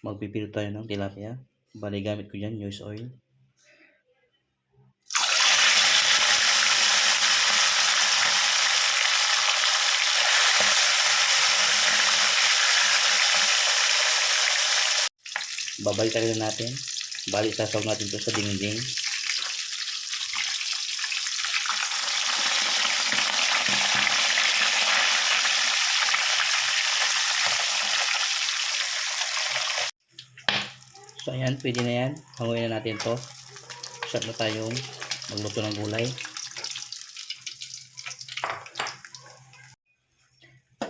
Magpipilo tayo ng tilapia. Bali gamit ko dyan, US oil. Babalikan na natin. Bali sasaw natin ito sa dingding. So ayan, pwede na yan. Hanguin na natin to. Start na tayong magluto ng gulay.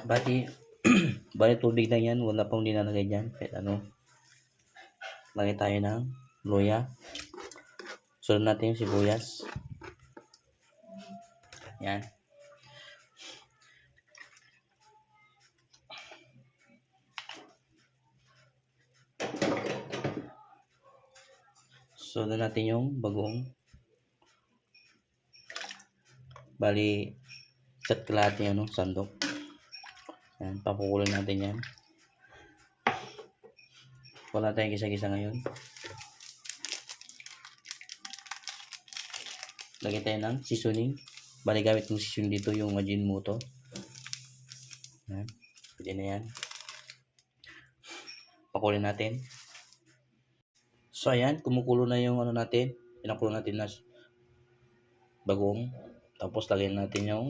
Bali tubig lang yan. Wala pang dinalagay dyan. Kahit ano. Lagay tayo ng luya. Sunod natin yung sibuyas. Yan. Sunod natin yung bagong. Bali, isa't kalahati ano, sandok. Yan, papukulan natin yan. Wala tayong gisa-gisa ngayon. Lagay tayo ng seasoning. Bali gamit kong seasoning dito yung Ajinomoto. Yan, pwede na yan. Pakulin natin. So ayan, kumukulo na yung ano natin. Pinakulo natin na bagong. Tapos lagyan natin yung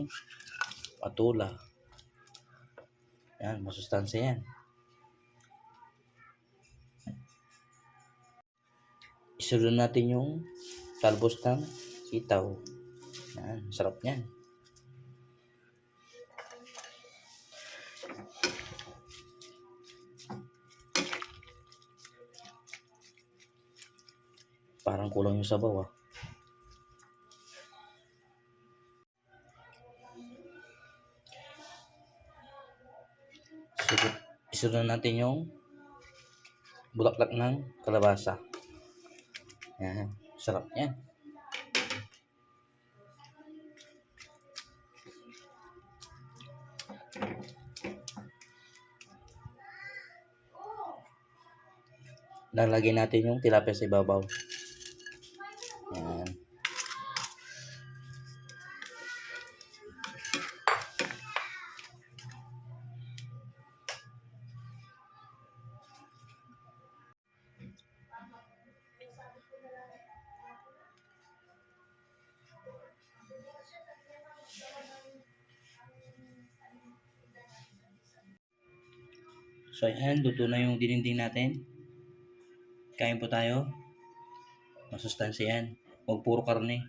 patula. Yan, masustansya yan. Isunod natin yung talbos ng sitaw. Yan, sarap yan. Parang kulang yung sabaw ah. Isunod natin yung bulaklak ng kalabasa. Yan, sarap yan. Lalagyan natin yung tilapia sa ibabaw. Yan. So ayan, luto na yung dininding natin. Kain po tayo. Masustansya yan. Huwag puro karne.